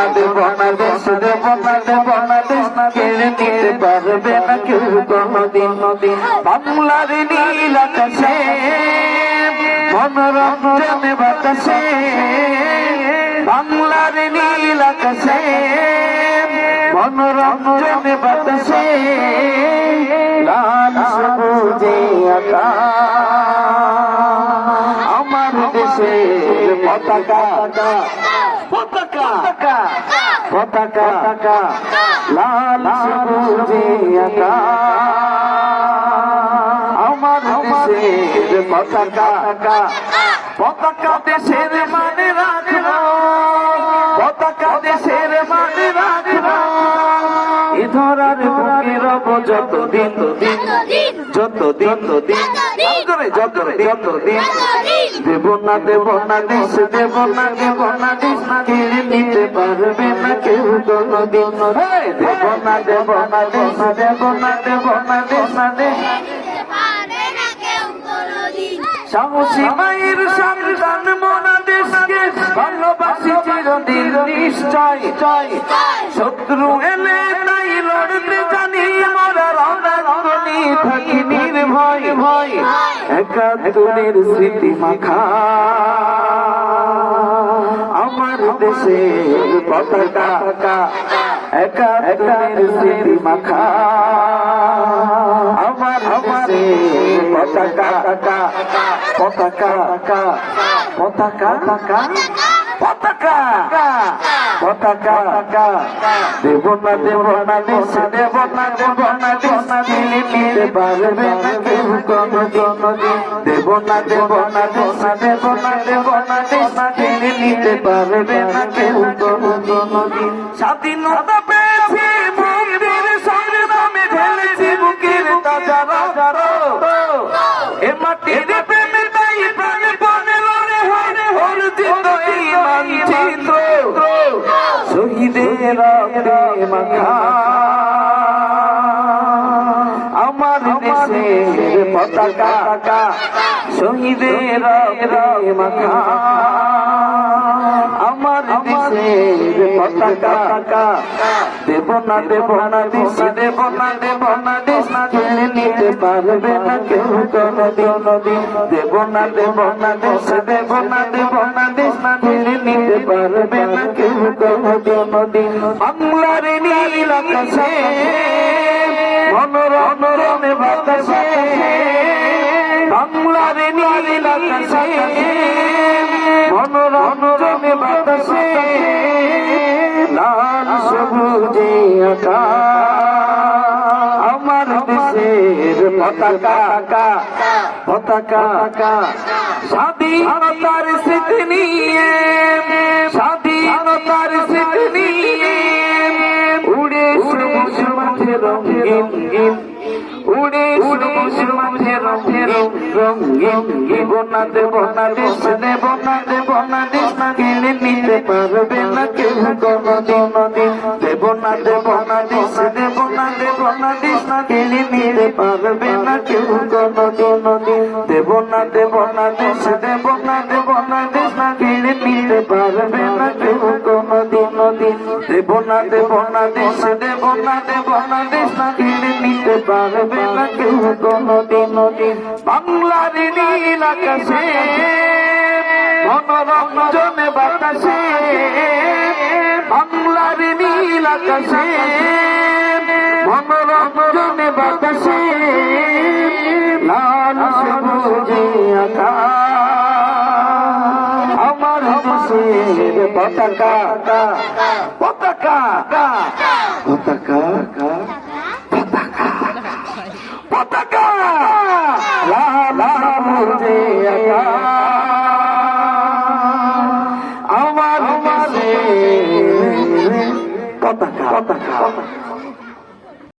না দেব না দেশ দেব না দেব না দেশ কেড়ে নিতে পারবে না কেউ কোনদিন। বাংলার নীল আকাশে মনোরঞ্জনে বাতাসে, বাংলার নীল আকাশে মনোরঞ্জনে বাতাসে, লাল সবুজে আকাশ আমার দেশের পতাকা পতাকা পতাকা পতাকা লাল সবুজে আকাশ আমার দেশের পতাকা। পতাকা দেশের মানে রাখবো, পতাকা দেশের মানে রাখবো, এ ধরার বুকে রব যতদিন যতদিন যতদিন দেব না দেব না দেশ দেব না দেব না দেশ কেড়ে নিতে পারবে না কেউ কোনদিন। দেব না দেব না দেশ দেব না দেব না দেশ দেশ সাহসী মায়ের সন্তান মোরা দেশকে ভালোবাসি চিরদিন নিশ্চয়। শত্রু এলে তাই লড়তে জানি মোরা রণাঙ্গনে থাকি নির্ভয়। একাত্তরের স্মৃতি মাখা আমার দেশের পতাকা, একাত্তরের স্মৃতি মাখা আমার দেশের পতাকা। পতাকা পতাকা পতাকা পতাকা দেব না দেব না দেশ দেব না দেব না দেশ নিতে পারবে না কেউ কোনদিন। দেব না দেব না দেশ দেব না দেব না দেশ নিতে পারবে না কেউ কোনদিন। স্বাধীনতা পেয়েছি মুক্তির সংগ্রামে ঢেলেছি বুকের তাজা রক্ত, এ মাটির প্রেমে তাই প্রাণে প্রাণে লড়ে অর্জিত এই মানচিত্র, শহীদের রক্তে মাখা আমার দেশের পতাকা, শহীদের রক্তে মাখা আমার দেশের পতাকা। দেব না দেব না দেশ দেব না দেব না দেশ কেড়ে নিতে পারবে না কেউ কোনদিন। দেব না দেব না দেশ দেব না দেব না দেশ কেড়ে নিতে পারবে না কেউ কোনদিন। বাংলার নীল আকাশে মনোরঞ্জনে বাতাসে, বাংলার নীল আকাশে মনোরঞ্জনে বাতাসে, লাল সবুজে আকাশ আমার দেশের পতাকা। পতাকা স্বাধীনতার স্মৃতি নিয়ে, স্বাধীনতার স্মৃতি নিয়ে উড়ে সবুজ মাঠে রঙিন, উড়ে সবুজ মাঠে রঙিন। দেব না দেব না দেশ দেব না দেব না দেশ কেড়ে নিতে পারবে না কেউ কোনদিন। দেব না দেব না দেশ দেব না দেব না দেশ কেড়ে নিতে পারবে না কেউ কোনদিন। দেব না দেব না দেশ দেব না দেব না দেশ কেড়ে নিতে পারবে না কেউ কোনদিন। দেব না দেব না দেশ দেব না দেব না দেশ কেড়ে নিতে পারবে না কেউ কোনদিন। বাংলার নীল আকাশে মনোরঞ্জনে বাতাসে, বাংলার নীল আকাশে মনোরঞ্জনে বাতাসে, লাল সবুজে আকাশ আমার দেশের পতাকা। পতাকা পতাকা পতাকা লাল সবুজে আকাশ আমার দেশের পতাকা।